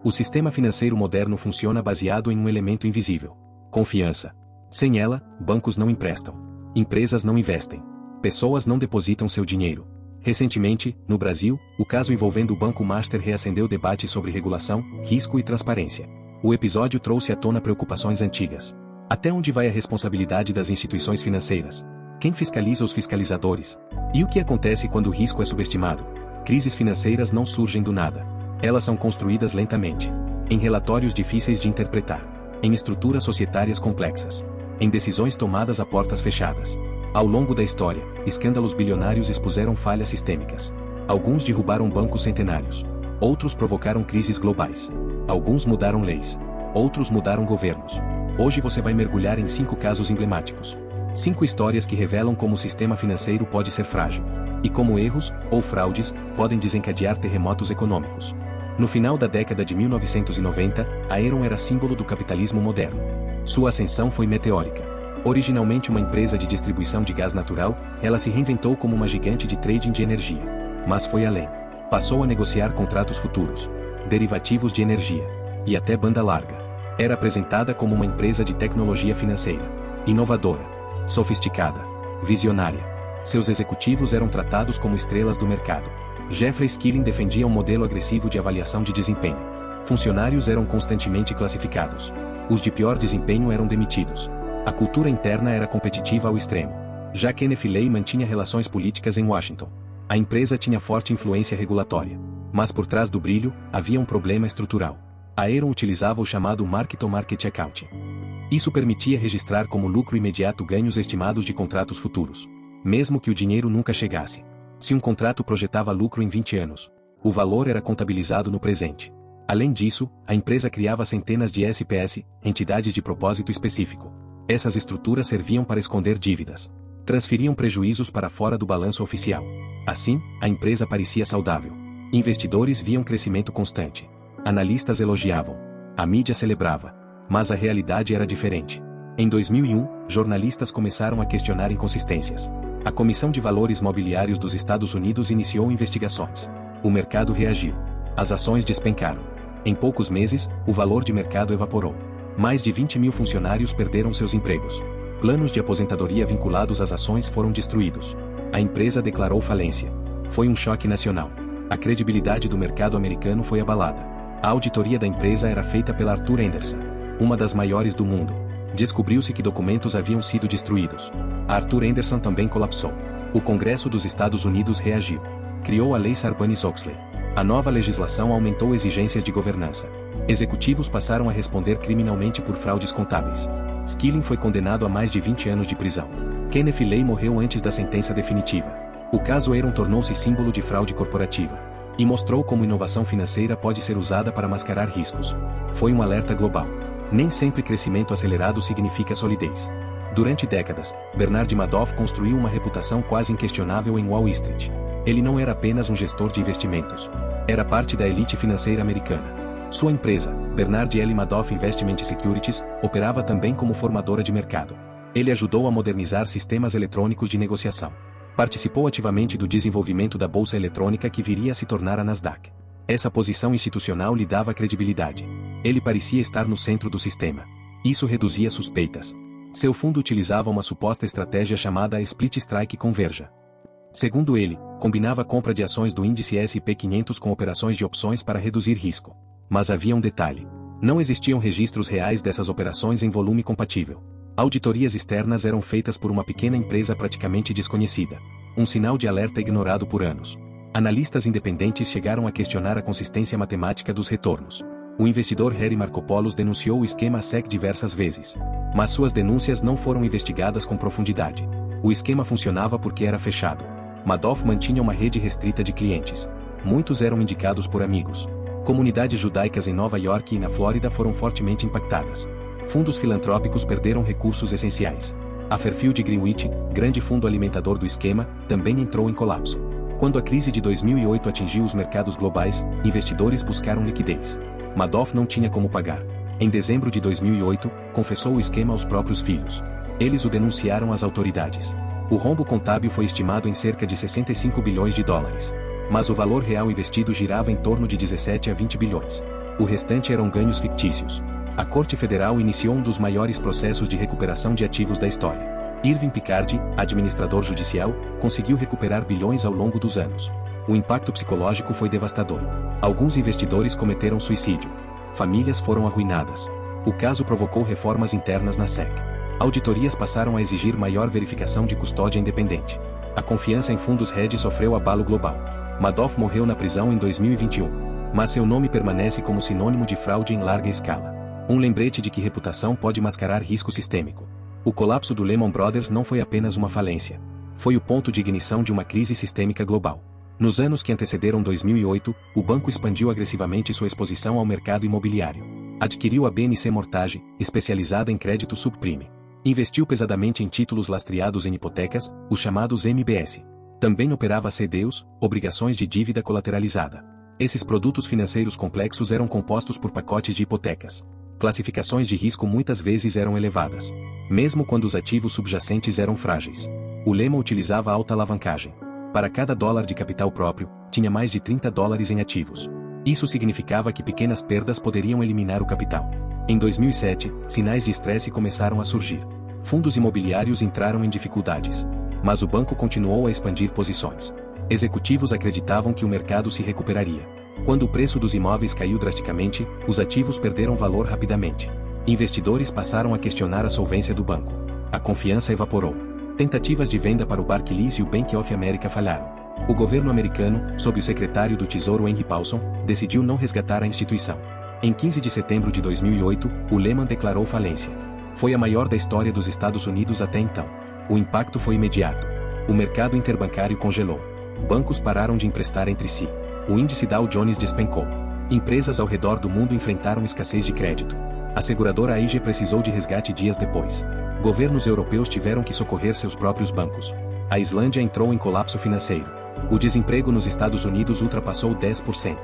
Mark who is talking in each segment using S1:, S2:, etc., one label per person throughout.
S1: O sistema financeiro moderno funciona baseado em um elemento invisível: confiança. Sem ela, bancos não emprestam. Empresas não investem. Pessoas não depositam seu dinheiro. Recentemente, no Brasil, o caso envolvendo o Banco Master reacendeu debates sobre regulação, risco e transparência. O episódio trouxe à tona preocupações antigas. Até onde vai a responsabilidade das instituições financeiras? Quem fiscaliza os fiscalizadores? E o que acontece quando o risco é subestimado? Crises financeiras não surgem do nada. Elas são construídas lentamente. Em relatórios difíceis de interpretar. Em estruturas societárias complexas. Em decisões tomadas a portas fechadas. Ao longo da história, escândalos bilionários expuseram falhas sistêmicas. Alguns derrubaram bancos centenários. Outros provocaram crises globais. Alguns mudaram leis. Outros mudaram governos. Hoje você vai mergulhar em 5 casos emblemáticos. 5 histórias que revelam como o sistema financeiro pode ser frágil. E como erros, ou fraudes, podem desencadear terremotos econômicos. No final da década de 1990, a Enron era símbolo do capitalismo moderno. Sua ascensão foi meteórica. Originalmente uma empresa de distribuição de gás natural, ela se reinventou como uma gigante de trading de energia. Mas foi além. Passou a negociar contratos futuros, derivativos de energia, e até banda larga. Era apresentada como uma empresa de tecnologia financeira. Inovadora, sofisticada, visionária. Seus executivos eram tratados como estrelas do mercado. Jeffrey Skilling defendia um modelo agressivo de avaliação de desempenho. Funcionários eram constantemente classificados. Os de pior desempenho eram demitidos. A cultura interna era competitiva ao extremo. Já Kenneth Lay mantinha relações políticas em Washington. A empresa tinha forte influência regulatória. Mas por trás do brilho, havia um problema estrutural. A Enron utilizava o chamado Mark-to-Market Accounting. Isso permitia registrar como lucro imediato ganhos estimados de contratos futuros. Mesmo que o dinheiro nunca chegasse. Se um contrato projetava lucro em 20 anos, o valor era contabilizado no presente. Além disso, a empresa criava centenas de SPS, entidades de propósito específico. Essas estruturas serviam para esconder dívidas. Transferiam prejuízos para fora do balanço oficial. Assim, a empresa parecia saudável. Investidores viam crescimento constante. Analistas elogiavam. A mídia celebrava. Mas a realidade era diferente. Em 2001, jornalistas começaram a questionar inconsistências. A Comissão de Valores Mobiliários dos Estados Unidos iniciou investigações. O mercado reagiu. As ações despencaram. Em poucos meses, o valor de mercado evaporou. Mais de 20 mil funcionários perderam seus empregos. Planos de aposentadoria vinculados às ações foram destruídos. A empresa declarou falência. Foi um choque nacional. A credibilidade do mercado americano foi abalada. A auditoria da empresa era feita pela Arthur Andersen, uma das maiores do mundo. Descobriu-se que documentos haviam sido destruídos. A Arthur Andersen também colapsou. O Congresso dos Estados Unidos reagiu. Criou a Lei Sarbanes-Oxley. A nova legislação aumentou exigências de governança. Executivos passaram a responder criminalmente por fraudes contábeis. Skilling foi condenado a mais de 20 anos de prisão. Kenneth Lay morreu antes da sentença definitiva. O caso Enron tornou-se símbolo de fraude corporativa. E mostrou como inovação financeira pode ser usada para mascarar riscos. Foi um alerta global. Nem sempre crescimento acelerado significa solidez. Durante décadas, Bernard Madoff construiu uma reputação quase inquestionável em Wall Street. Ele não era apenas um gestor de investimentos. Era parte da elite financeira americana. Sua empresa, Bernard L. Madoff Investment Securities, operava também como formadora de mercado. Ele ajudou a modernizar sistemas eletrônicos de negociação. Participou ativamente do desenvolvimento da bolsa eletrônica que viria a se tornar a Nasdaq. Essa posição institucional lhe dava credibilidade. Ele parecia estar no centro do sistema. Isso reduzia suspeitas. Seu fundo utilizava uma suposta estratégia chamada Split Strike Converja. Segundo ele, combinava a compra de ações do índice S&P 500 com operações de opções para reduzir risco. Mas havia um detalhe. Não existiam registros reais dessas operações em volume compatível. Auditorias externas eram feitas por uma pequena empresa praticamente desconhecida. Um sinal de alerta ignorado por anos. Analistas independentes chegaram a questionar a consistência matemática dos retornos. O investidor Harry Markopolos denunciou o esquema SEC diversas vezes. Mas suas denúncias não foram investigadas com profundidade. O esquema funcionava porque era fechado. Madoff mantinha uma rede restrita de clientes. Muitos eram indicados por amigos. Comunidades judaicas em Nova York e na Flórida foram fortemente impactadas. Fundos filantrópicos perderam recursos essenciais. A Fairfield Greenwich, grande fundo alimentador do esquema, também entrou em colapso. Quando a crise de 2008 atingiu os mercados globais, investidores buscaram liquidez. Madoff não tinha como pagar. Em dezembro de 2008, confessou o esquema aos próprios filhos. Eles o denunciaram às autoridades. O rombo contábil foi estimado em cerca de 65 bilhões de dólares. Mas o valor real investido girava em torno de 17 a 20 bilhões. O restante eram ganhos fictícios. A Corte Federal iniciou um dos maiores processos de recuperação de ativos da história. Irving Picard, administrador judicial, conseguiu recuperar bilhões ao longo dos anos. O impacto psicológico foi devastador. Alguns investidores cometeram suicídio. Famílias foram arruinadas. O caso provocou reformas internas na SEC. Auditorias passaram a exigir maior verificação de custódia independente. A confiança em fundos hedge sofreu abalo global. Madoff morreu na prisão em 2021. Mas seu nome permanece como sinônimo de fraude em larga escala. Um lembrete de que reputação pode mascarar risco sistêmico. O colapso do Lehman Brothers não foi apenas uma falência. Foi o ponto de ignição de uma crise sistêmica global. Nos anos que antecederam 2008, o banco expandiu agressivamente sua exposição ao mercado imobiliário. Adquiriu a BNC Mortgage, especializada em crédito subprime. Investiu pesadamente em títulos lastreados em hipotecas, os chamados MBS. Também operava CDOs, obrigações de dívida colateralizada. Esses produtos financeiros complexos eram compostos por pacotes de hipotecas. Classificações de risco muitas vezes eram elevadas, mesmo quando os ativos subjacentes eram frágeis. O Lehman utilizava alta alavancagem. Para cada dólar de capital próprio, tinha mais de 30 dólares em ativos. Isso significava que pequenas perdas poderiam eliminar o capital. Em 2007, sinais de estresse começaram a surgir. Fundos imobiliários entraram em dificuldades. Mas o banco continuou a expandir posições. Executivos acreditavam que o mercado se recuperaria. Quando o preço dos imóveis caiu drasticamente, os ativos perderam valor rapidamente. Investidores passaram a questionar a solvência do banco. A confiança evaporou. Tentativas de venda para o Barclays e o Bank of America falharam. O governo americano, sob o secretário do Tesouro Henry Paulson, decidiu não resgatar a instituição. Em 15 de setembro de 2008, o Lehman declarou falência. Foi a maior da história dos Estados Unidos até então. O impacto foi imediato. O mercado interbancário congelou. Bancos pararam de emprestar entre si. O índice Dow Jones despencou. Empresas ao redor do mundo enfrentaram escassez de crédito. A seguradora AIG precisou de resgate dias depois. Governos europeus tiveram que socorrer seus próprios bancos. A Islândia entrou em colapso financeiro. O desemprego nos Estados Unidos ultrapassou 10%.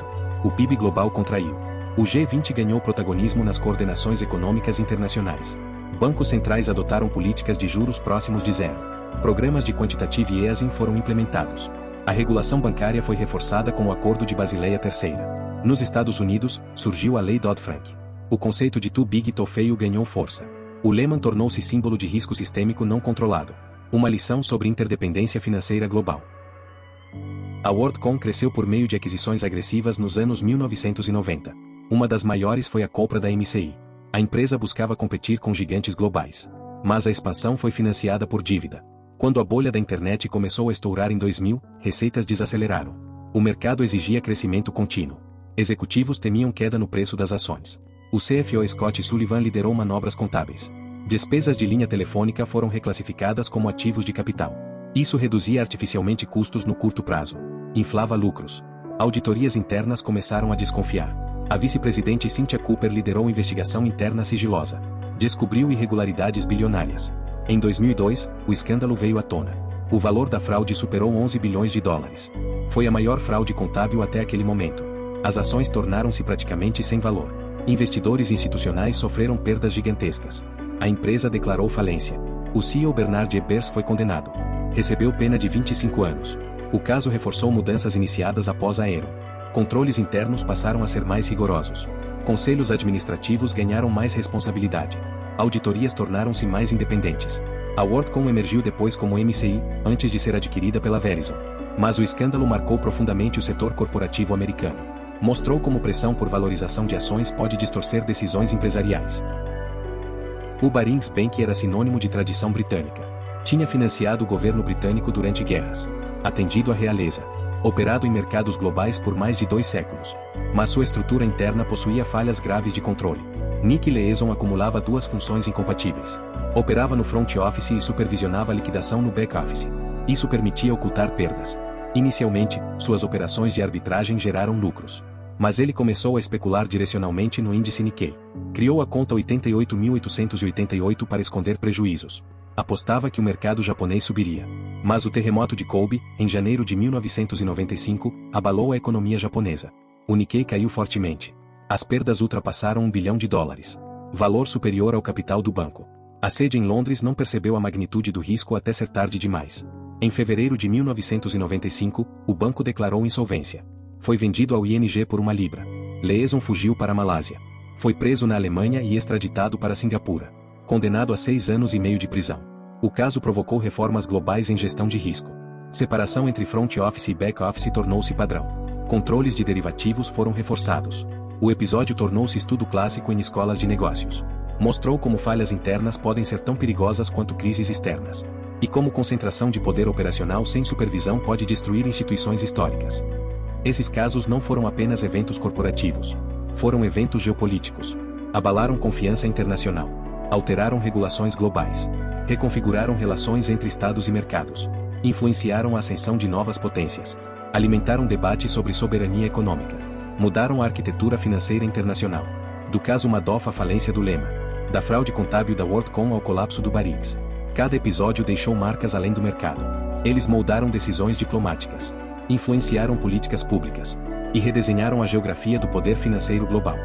S1: O PIB global contraiu. O G20 ganhou protagonismo nas coordenações econômicas internacionais. Bancos centrais adotaram políticas de juros próximos de zero. Programas de quantitative easing foram implementados. A regulação bancária foi reforçada com o Acordo de Basileia III. Nos Estados Unidos, surgiu a Lei Dodd-Frank. O conceito de too big to fail ganhou força. O Lehman tornou-se símbolo de risco sistêmico não controlado. Uma lição sobre interdependência financeira global. A WorldCom cresceu por meio de aquisições agressivas nos anos 1990. Uma das maiores foi a compra da MCI. A empresa buscava competir com gigantes globais. Mas a expansão foi financiada por dívida. Quando a bolha da internet começou a estourar em 2000, receitas desaceleraram. O mercado exigia crescimento contínuo. Executivos temiam queda no preço das ações. O CFO Scott Sullivan liderou manobras contábeis. Despesas de linha telefônica foram reclassificadas como ativos de capital. Isso reduzia artificialmente custos no curto prazo. Inflava lucros. Auditorias internas começaram a desconfiar. A vice-presidente Cynthia Cooper liderou investigação interna sigilosa. Descobriu irregularidades bilionárias. Em 2002, o escândalo veio à tona. O valor da fraude superou 11 bilhões de dólares. Foi a maior fraude contábil até aquele momento. As ações tornaram-se praticamente sem valor. Investidores institucionais sofreram perdas gigantescas. A empresa declarou falência. O CEO Bernard Ebbers foi condenado. Recebeu pena de 25 anos. O caso reforçou mudanças iniciadas após a Enron. Controles internos passaram a ser mais rigorosos. Conselhos administrativos ganharam mais responsabilidade. Auditorias tornaram-se mais independentes. A WorldCom emergiu depois como MCI, antes de ser adquirida pela Verizon. Mas o escândalo marcou profundamente o setor corporativo americano. Mostrou como pressão por valorização de ações pode distorcer decisões empresariais. O Barings Bank era sinônimo de tradição britânica. Tinha financiado o governo britânico durante guerras. Atendido à realeza. Operado em mercados globais por mais de 2 séculos. Mas sua estrutura interna possuía falhas graves de controle. Nick Leeson acumulava 2 funções incompatíveis. Operava no front office e supervisionava a liquidação no back office. Isso permitia ocultar perdas. Inicialmente, suas operações de arbitragem geraram lucros. Mas ele começou a especular direcionalmente no índice Nikkei. Criou a conta 88.888 para esconder prejuízos. Apostava que o mercado japonês subiria. Mas o terremoto de Kobe, em janeiro de 1995, abalou a economia japonesa. O Nikkei caiu fortemente. As perdas ultrapassaram $1 bilhão. Valor superior ao capital do banco. A sede em Londres não percebeu a magnitude do risco até ser tarde demais. Em fevereiro de 1995, o banco declarou insolvência. Foi vendido ao ING por 1 libra. Leeson fugiu para a Malásia. Foi preso na Alemanha e extraditado para Singapura. Condenado a 6 anos e meio de prisão. O caso provocou reformas globais em gestão de risco. Separação entre front office e back office tornou-se padrão. Controles de derivativos foram reforçados. O episódio tornou-se estudo clássico em escolas de negócios. Mostrou como falhas internas podem ser tão perigosas quanto crises externas. E como concentração de poder operacional sem supervisão pode destruir instituições históricas. Esses casos não foram apenas eventos corporativos. Foram eventos geopolíticos. Abalaram confiança internacional. Alteraram regulações globais. Reconfiguraram relações entre estados e mercados. Influenciaram a ascensão de novas potências. Alimentaram debate sobre soberania econômica. Mudaram a arquitetura financeira internacional. Do caso Madoff à falência do Lehman. Da fraude contábil da WorldCom ao colapso do Barings. Cada episódio deixou marcas além do mercado. Eles moldaram decisões diplomáticas. Influenciaram políticas públicas. E redesenharam a geografia do poder financeiro global.